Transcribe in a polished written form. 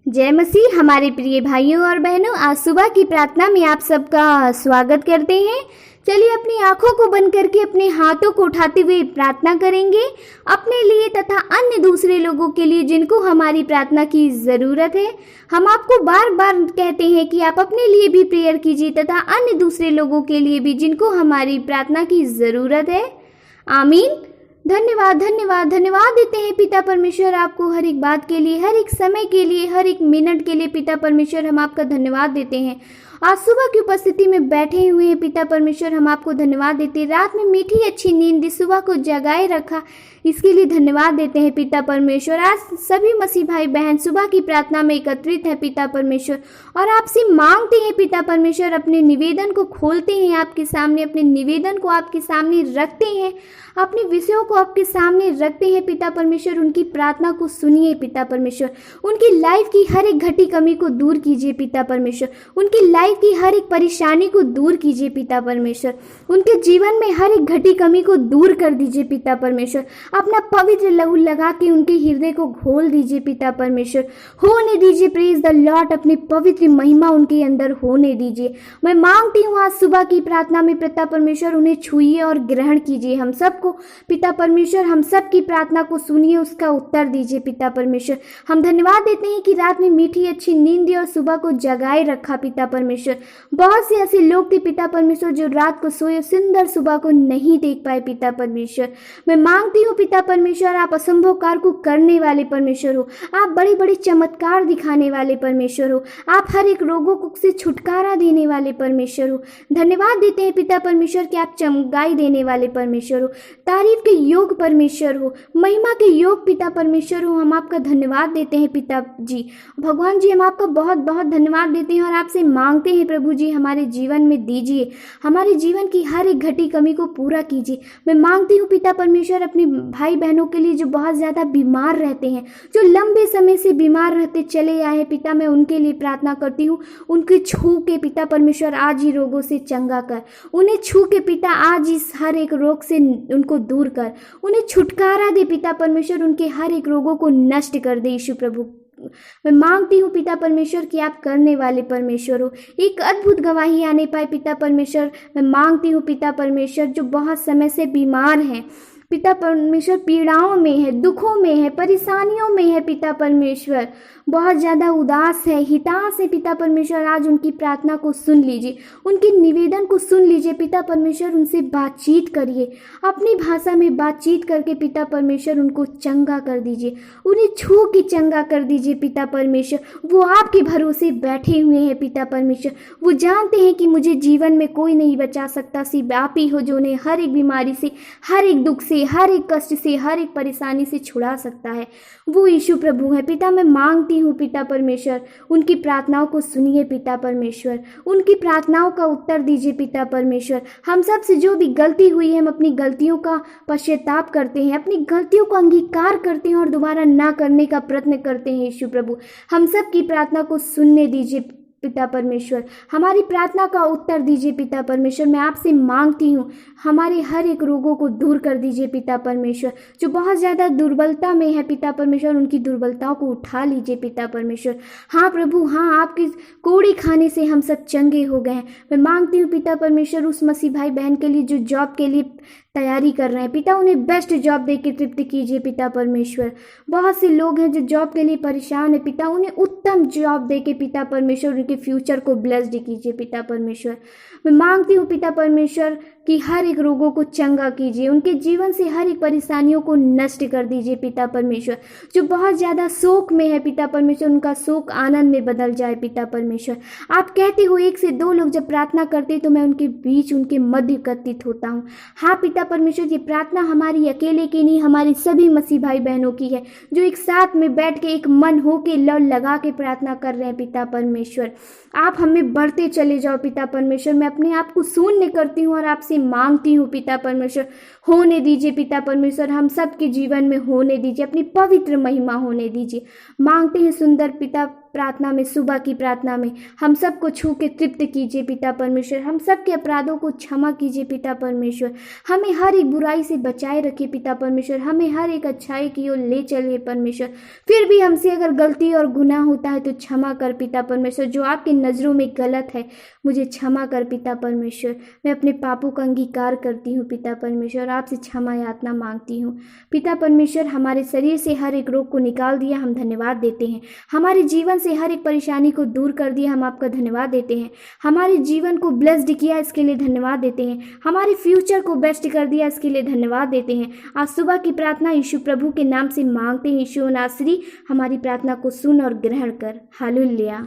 जय मसीह। हमारे प्रिय भाइयों और बहनों, आज सुबह की प्रार्थना में आप सबका स्वागत करते हैं। चलिए अपनी आंखों को बंद करके अपने हाथों को उठाते हुए प्रार्थना करेंगे अपने लिए तथा अन्य दूसरे लोगों के लिए जिनको हमारी प्रार्थना की ज़रूरत है। हम आपको बार बार कहते हैं कि आप अपने लिए भी प्रेयर कीजिए तथा अन्य दूसरे लोगों के लिए भी जिनको हमारी प्रार्थना की ज़रूरत है। आमीन। धन्यवाद धन्यवाद धन्यवाद देते हैं पिता परमेश्वर आपको हर एक बात के लिए, हर एक समय के लिए, हर एक मिनट के लिए। पिता परमेश्वर हम आपका धन्यवाद देते हैं। आज सुबह की उपस्थिति में बैठे हुए हैं पिता परमेश्वर, हम आपको धन्यवाद देते हैं। रात में मीठी अच्छी नींद दी, सुबह को जगाए रखा, इसके लिए धन्यवाद देते हैं पिता परमेश्वर। आज सभी मसीह भाई बहन सुबह की प्रार्थना में एकत्रित है पिता परमेश्वर, और आपसे मांगते हैं पिता परमेश्वर, अपने निवेदन को खोलते हैं आपके सामने, अपने निवेदन को आपके सामने रखते हैं, अपने विषयों को आपके सामने रखते हैं पिता परमेश्वर। उनकी प्रार्थना को सुनिए पिता परमेश्वर, उनकी लाइफ की हर एक घटी कमी को दूर कीजिए पिता परमेश्वर, उनकी लाइफ की हर एक परेशानी को दूर कीजिए पिता परमेश्वर, उनके जीवन में हर एक घटी कमी को दूर कर दीजिए पिता परमेश्वर। अपना पवित्र लहू लगा के उनके हृदय को घोल दीजिए पिता परमेश्वर। होने दीजिए प्रेज द लॉर्ड, अपनी पवित्र महिमा उनके अंदर होने दीजिए। मैं मांगती हूँ आज सुबह की प्रार्थना में पिता परमेश्वर उन्हें छुइए और ग्रहण कीजिए। हम सबको पिता परमेश्वर, हम सब की प्रार्थना को सुनिए, उसका उत्तर दीजिए पिता परमेश्वर। हम धन्यवाद देते हैं कि रात में मीठी अच्छी नींद दी और सुबह को जगाए रखा पिता परमेश्वर। बहुत से ऐसे लोग थे पिता परमेश्वर जो रात को सोए, सुंदर सुबह को नहीं देख पाए पिता परमेश्वर। मैं मांगती हूँ पिता परमेश्वर, आप असंभव कार्य को करने वाले परमेश्वर हो, आप बड़े बड़े चमत्कार दिखाने वाले परमेश्वर हो, आप हर एक रोगों को से छुटकारा देने वाले परमेश्वर हो। धन्यवाद देते हैं पिता परमेश्वर कि आप चमगाई देने वाले परमेश्वर हो, तारीफ के योग परमेश्वर हो, महिमा के योग पिता परमेश्वर हो। हम आपका धन्यवाद देते हैं पिता जी। भगवान जी, हम आपका बहुत बहुत धन्यवाद देते हैं और आपसे मांगते हैं प्रभु जी, हमारे जीवन में दीजिए, हमारे जीवन की हर एक घटी कमी को पूरा कीजिए। मैं मांगती हूँ पिता परमेश्वर अपने भाई बहनों के लिए जो बहुत ज़्यादा बीमार रहते हैं, जो लंबे समय से बीमार रहते चले आए हैं पिता, मैं उनके लिए प्रार्थना करती हूँ। उनके छू के पिता परमेश्वर आज ही रोगों से चंगा कर, उन्हें छू के पिता आज इस हर एक रोग से उनको दूर कर, उन्हें छुटकारा दे पिता परमेश्वर, उनके हर एक रोगों को नष्ट कर दे यीशु प्रभु। मैं मांगती हूँ पिता परमेश्वर कि आप करने वाले परमेश्वर हो, एक अद्भुत गवाही आने पाए पिता परमेश्वर। मैं मांगती हूँ पिता परमेश्वर, जो बहुत समय से बीमार हैं पिता परमेश्वर, पीड़ाओं में है, दुखों में है, परेशानियों में है पिता परमेश्वर, बहुत ज़्यादा उदास है, हिताश है पिता परमेश्वर, आज उनकी प्रार्थना को सुन लीजिए, उनके निवेदन को सुन लीजिए पिता परमेश्वर। उनसे बातचीत करिए, अपनी भाषा में बातचीत करके पिता परमेश्वर उनको चंगा कर दीजिए, उन्हें छू के चंगा कर दीजिए पिता परमेश्वर। वो आपके भरोसे बैठे हुए हैं पिता परमेश्वर, वो जानते हैं कि मुझे जीवन में कोई नहीं बचा सकता, सिर्फ आप ही हो जो उन्हें हर एक बीमारी से, हर एक दुख से, हर एक कष्ट से, हर एक परेशानी से छुड़ा सकता है। वो यीशु प्रभु है पिता। मैं मांगती हूँ पिता परमेश्वर, उनकी प्रार्थनाओं को सुनिए पिता परमेश्वर, उनकी प्रार्थनाओं का उत्तर दीजिए पिता परमेश्वर। हम सब से जो भी गलती हुई है, हम अपनी गलतियों का पश्चाताप करते हैं, अपनी गलतियों को अंगीकार करते हैं और दोबारा ना करने का प्रयत्न करते हैं यीशु प्रभु। हम सब की प्रार्थना को सुनने दीजिए पिता परमेश्वर, हमारी प्रार्थना का उत्तर दीजिए पिता परमेश्वर। मैं आपसे मांगती हूँ, हमारे हर एक रोगों को दूर कर दीजिए पिता परमेश्वर। जो बहुत ज़्यादा दुर्बलता में है पिता परमेश्वर, उनकी दुर्बलताओं को उठा लीजिए पिता परमेश्वर। हाँ प्रभु, हाँ, आपकी कोड़ी खाने से हम सब चंगे हो गए हैं। मैं मांगती हूँ पिता परमेश्वर, उस मसीह भाई बहन के लिए जो जॉब के लिए तैयारी कर रहे हैं पिता, उन्हें बेस्ट जॉब दे के तृप्त कीजिए पिता परमेश्वर। बहुत से लोग हैं जो जॉब के लिए परेशान है पिता, उन्हें उत्तम जॉब दे के पिता परमेश्वर उनके फ्यूचर को ब्लेस्ड कीजिए पिता परमेश्वर। मैं मांगती हूँ पिता परमेश्वर कि हर एक रोगों को चंगा कीजिए, उनके जीवन से हर एक परेशानियों को नष्ट कर दीजिए पिता परमेश्वर। जो बहुत ज़्यादा शोक में है पिता परमेश्वर, उनका शोक आनंद में बदल जाए पिता परमेश्वर। आप कहते हो 1 से 2 लोग जब प्रार्थना करते तो मैं उनके बीच, उनके मध्य एकत्रित होता हूँ। हाँ पिता परमेश्वर, ये प्रार्थना हमारी अकेले की नहीं, हमारी सभी मसीह भाई बहनों की है जो एक साथ में बैठ के एक मन हो के लड़ लगा के प्रार्थना कर रहे हैं पिता परमेश्वर। आप हमें बढ़ते चले जाओ पिता परमेश्वर। मैं अपने आप को शून्य करती हूँ और आपसे मांगती हूँ पिता परमेश्वर, होने दीजिए पिता परमेश्वर, हम सब के जीवन में होने दीजिए, अपनी पवित्र महिमा होने दीजिए। मांगते हैं सुंदर पिता प्रार्थना में, सुबह की प्रार्थना में हम सबको छू के तृप्त कीजिए पिता परमेश्वर, हम सब के अपराधों को क्षमा कीजिए पिता परमेश्वर, हमें हर एक बुराई से बचाए रखिए पिता परमेश्वर, हमें हर एक अच्छाई की ओर ले चलिए परमेश्वर। फिर भी हमसे अगर गलती और गुनाह होता है तो क्षमा कर पिता परमेश्वर, जो आपकी नज़रों में गलत है मुझे क्षमा कर पिता परमेश्वर। मैं अपने पापों का अंगीकार करती हूँ पिता परमेश्वर, आपसे क्षमा यातना मांगती हूँ पिता परमेश्वर। हमारे शरीर से हर एक रोग को निकाल दिया, हम धन्यवाद देते हैं। हमारे जीवन से हर एक परेशानी को दूर कर दिया, हम आपका धन्यवाद देते हैं। हमारे जीवन को ब्लेस्ड किया, इसके लिए धन्यवाद देते हैं। हमारे फ्यूचर को बेस्ट कर दिया, इसके लिए धन्यवाद देते हैं। आज सुबह की प्रार्थना यीशु प्रभु के नाम से मांगते हैं। यीशु नासरी हमारी प्रार्थना को सुन और ग्रहण कर। हालेलुया।